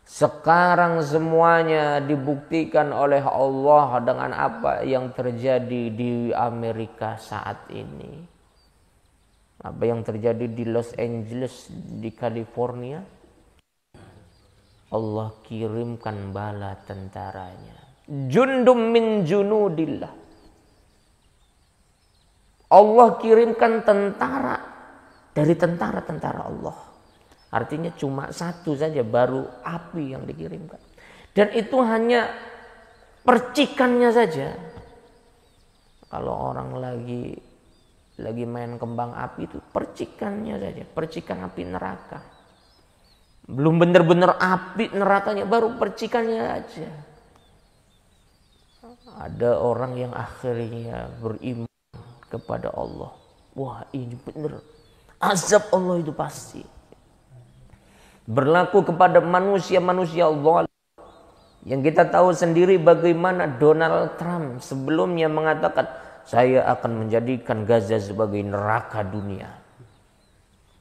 Sekarang semuanya dibuktikan oleh Allah dengan apa yang terjadi di Amerika saat ini. Apa yang terjadi di Los Angeles, di California. Allah kirimkan bala tentaranya. Jundum min junudillah. Allah kirimkan tentara dari tentara-tentara Allah. Artinya cuma satu saja baru api yang dikirimkan. Dan itu hanya percikannya saja. Kalau orang lagi main kembang api itu percikannya saja. Percikan api neraka. Belum benar-benar api nerakanya, baru percikannya aja. Ada orang yang akhirnya beriman kepada Allah. Wah, ini benar. Azab Allah itu pasti berlaku kepada manusia-manusia zalim. Yang kita tahu sendiri bagaimana Donald Trump sebelumnya mengatakan, saya akan menjadikan Gaza sebagai neraka dunia.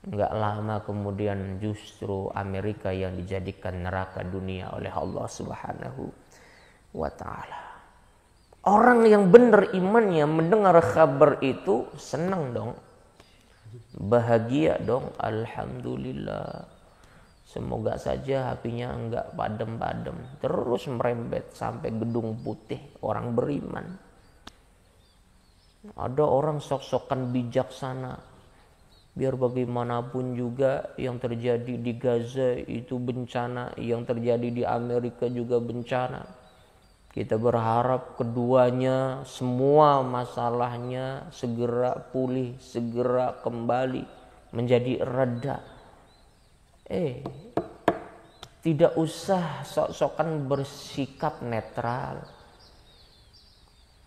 Enggak lama kemudian justru Amerika yang dijadikan neraka dunia oleh Allah Subhanahu wa ta'ala. Orang yang benar imannya mendengar kabar itu senang dong. Bahagia dong, alhamdulillah. Semoga saja apinya enggak padam-padam. Terus merembet sampai Gedung Putih, orang beriman. Ada orang sok-sokan bijaksana. Biar bagaimanapun juga yang terjadi di Gaza itu bencana. Yang terjadi di Amerika juga bencana. Kita berharap keduanya semua masalahnya segera pulih, segera kembali menjadi reda. Tidak usah sok-sokan bersikap netral.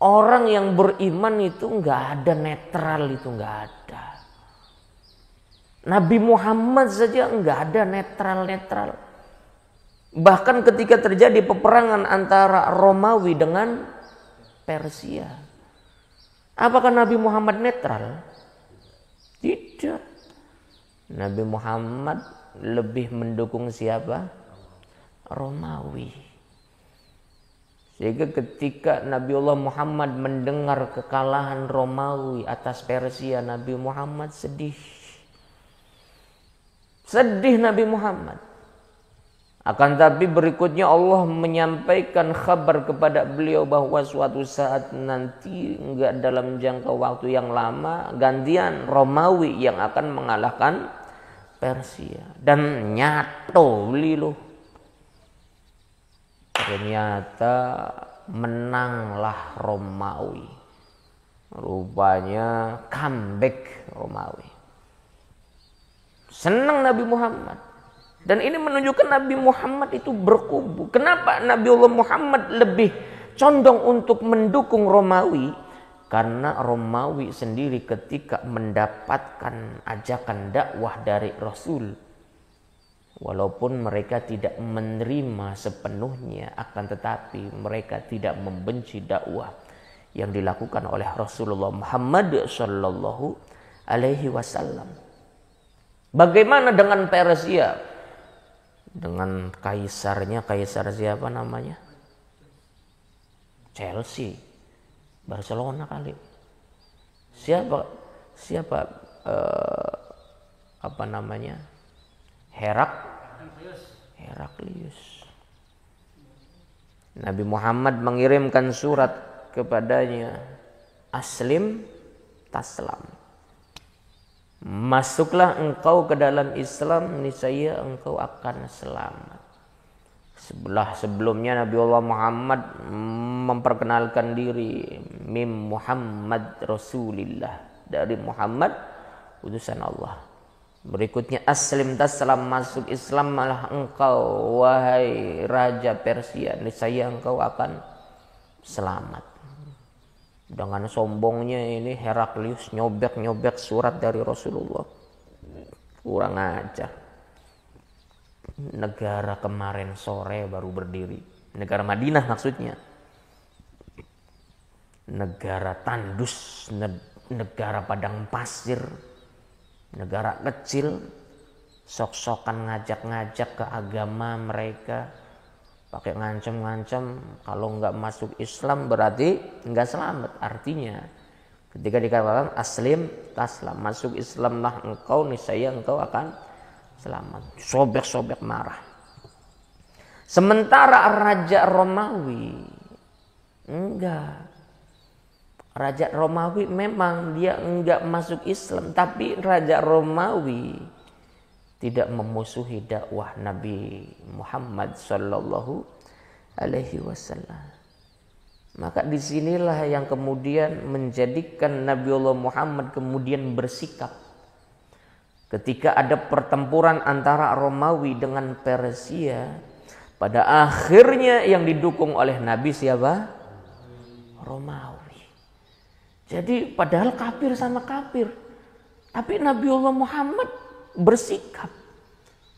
Orang yang beriman itu nggak ada netral, itu nggak ada. Nabi Muhammad saja nggak ada netral-netral. Bahkan ketika terjadi peperangan antara Romawi dengan Persia, apakah Nabi Muhammad netral? Tidak. Nabi Muhammad lebih mendukung siapa? Romawi. Sehingga ketika Nabiullah Muhammad mendengar kekalahan Romawi atas Persia, Nabi Muhammad sedih. Sedih Nabi Muhammad. Akan tapi berikutnya Allah menyampaikan kabar kepada beliau bahwa suatu saat nanti, enggak dalam jangka waktu yang lama, gantian Romawi yang akan mengalahkan Persia. Dan nyato beliau. Ternyata menanglah Romawi. Rupanya comeback Romawi. Senang Nabi Muhammad. Dan ini menunjukkan Nabi Muhammad itu berkubu. Kenapa Nabiullah Muhammad lebih condong untuk mendukung Romawi? Karena Romawi sendiri ketika mendapatkan ajakan dakwah dari Rasul, walaupun mereka tidak menerima sepenuhnya, akan tetapi mereka tidak membenci dakwah yang dilakukan oleh Rasulullah Muhammad sallallahu alaihi wasallam. Bagaimana dengan Persia? Dengan kaisarnya, kaisar siapa namanya? Chelsea, Barcelona kali. Siapa apa namanya? Heraklius. Nabi Muhammad mengirimkan surat kepadanya, aslim taslam. Masuklah engkau ke dalam Islam, niscaya engkau akan selamat. Sebelumnya Nabiullah Muhammad memperkenalkan diri, mim Muhammad Rasulillah, dari Muhammad utusan Allah. Berikutnya aslim taslam, masuk Islam malah engkau wahai raja Persia, niscaya engkau akan selamat. Dengan sombongnya ini Heraklius nyobek-nyobek surat dari Rasulullah. Kurang ajar. Negara kemarin sore baru berdiri. Negara Madinah maksudnya. Negara tandus, negara padang pasir, negara kecil. sok-sokan ngajak-ngajak ke agama mereka, pakai ngancam-ngancam kalau nggak masuk Islam berarti nggak selamat. Artinya ketika dikatakan aslim taslam, masuk Islamlah engkau, niscaya engkau akan selamat. Sobek-sobek marah. Sementara Raja Romawi enggak. Raja Romawi memang dia enggak masuk Islam, tapi Raja Romawi tidak memusuhi dakwah Nabi Muhammad sallallahu alaihi wasallam. Maka disinilah yang kemudian menjadikan Nabiullah Muhammad kemudian bersikap. Ketika ada pertempuran antara Romawi dengan Persia, pada akhirnya yang didukung oleh Nabi siapa? Romawi. Jadi padahal kafir sama kafir, tapi Nabiullah Muhammad bersikap.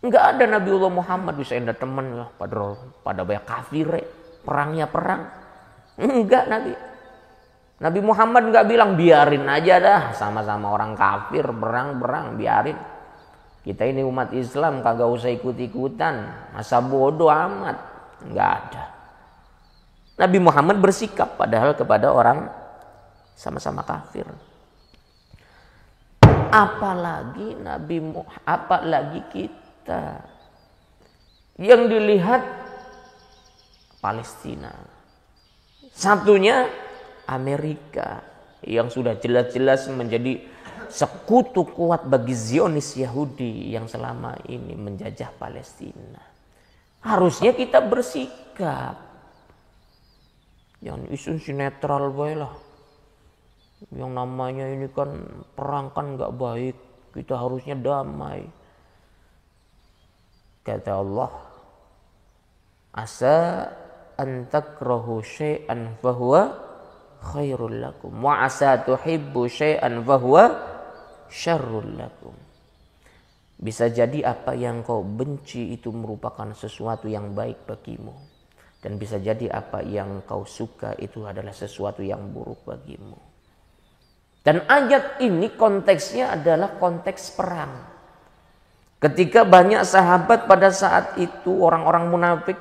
Enggak ada Nabiullah Muhammad bisa indah teman ya pada banyak kafir, perangnya perang. Enggak, Nabi Muhammad enggak bilang biarin aja dah sama-sama orang kafir berang-berang, biarin. Kita ini umat Islam kagak usah ikut-ikutan, masa bodoh amat. Enggak ada. Nabi Muhammad bersikap padahal kepada orang sama-sama kafir. Apalagi kita yang dilihat Palestina, satunya Amerika yang sudah jelas-jelas menjadi sekutu kuat bagi Zionis Yahudi yang selama ini menjajah Palestina. Harusnya kita bersikap, jangan isu netral bae lah. Yang namanya ini kan perang kan nggak baik, kita harusnya damai. Kata Allah, asa an takrahu syai'an fahuwa khairul lakum wa asa tuhibbu syai'an fahuwa syarrul lakum. Bisa jadi apa yang kau benci itu merupakan sesuatu yang baik bagimu, dan bisa jadi apa yang kau suka itu adalah sesuatu yang buruk bagimu. Dan ayat ini konteksnya adalah konteks perang. Ketika banyak sahabat pada saat itu orang-orang munafik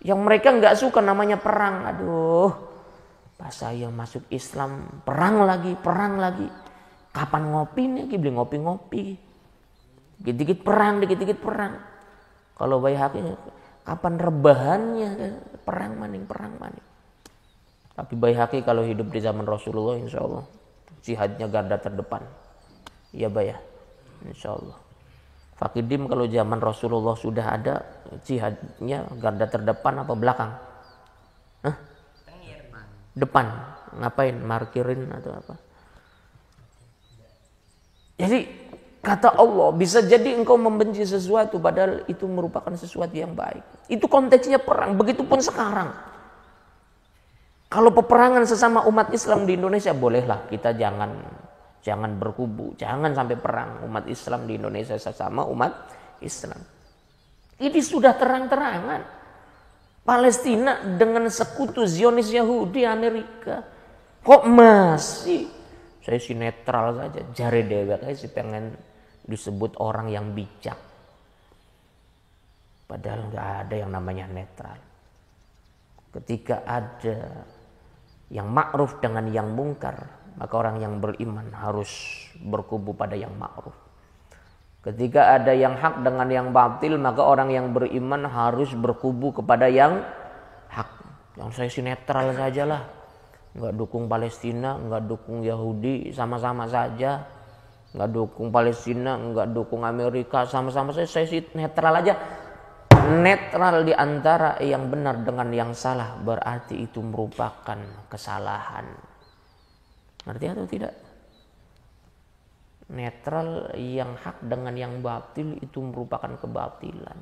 yang mereka nggak suka namanya perang. Aduh, pas saya masuk Islam perang lagi. Kapan ngopi nih? Beli ngopi-ngopi. Dikit-dikit perang. Kalau Baihaqi kapan rebahannya? Perang maning. Tapi Baihaqi kalau hidup di zaman Rasulullah insya Allah jihadnya garda terdepan. Iya Bayah, insya Allah. Fakidim kalau zaman Rasulullah sudah ada jihadnya garda terdepan apa belakang? Hah? Depan. Ngapain? Markirin atau apa? Jadi kata Allah, bisa jadi engkau membenci sesuatu padahal itu merupakan sesuatu yang baik. Itu konteksnya perang. Begitupun sekarang. Kalau peperangan sesama umat Islam di Indonesia, bolehlah kita jangan berkubu, jangan sampai perang umat Islam di Indonesia sesama umat Islam. Ini sudah terang-terangan. Palestina dengan sekutu Zionis Yahudi Amerika. Kok masih? Saya sih netral saja. Jari dewek saya sih pengen disebut orang yang bijak. Padahal nggak ada yang namanya netral. Ketika ada yang ma'ruf dengan yang mungkar, maka orang yang beriman harus berkubu pada yang ma'ruf. Ketika ada yang hak dengan yang batil, maka orang yang beriman harus berkubu kepada yang hak. Yang saya sih netral sajalah, nggak dukung Palestina, nggak dukung Yahudi, sama-sama saja. Nggak dukung Palestina, nggak dukung Amerika, sama-sama saya sih netral aja. Netral di antara yang benar dengan yang salah berarti itu merupakan kesalahan. Ngerti atau tidak? Netral yang hak dengan yang batil itu merupakan kebatilan.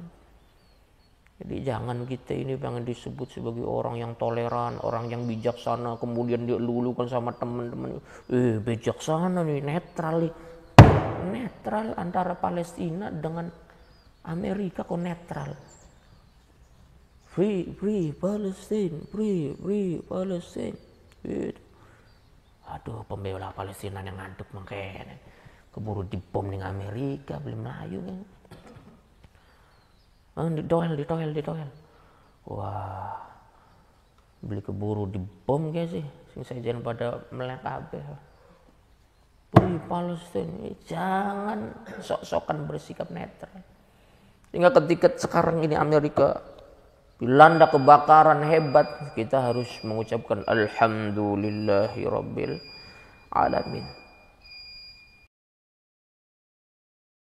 Jadi jangan kita ini pengen disebut sebagai orang yang toleran, orang yang bijaksana, kemudian dilulukan sama teman-teman. Bijaksana nih, netral nih. Netral antara Palestina dengan Amerika kok netral. Free Palestine, free Palestine. Aduh, pembela Palestina yang ngaduk makanya keburu dibom ning Amerika belum layu kan. Ditoel. Wah, beli keburu dibom guys sih. Sing sajen pada melek kabeh. Palestina, jangan sok-sokan bersikap netral. Sehingga ketika sekarang ini Amerika dilanda kebakaran hebat, kita harus mengucapkan alhamdulillahi rabbil alamin.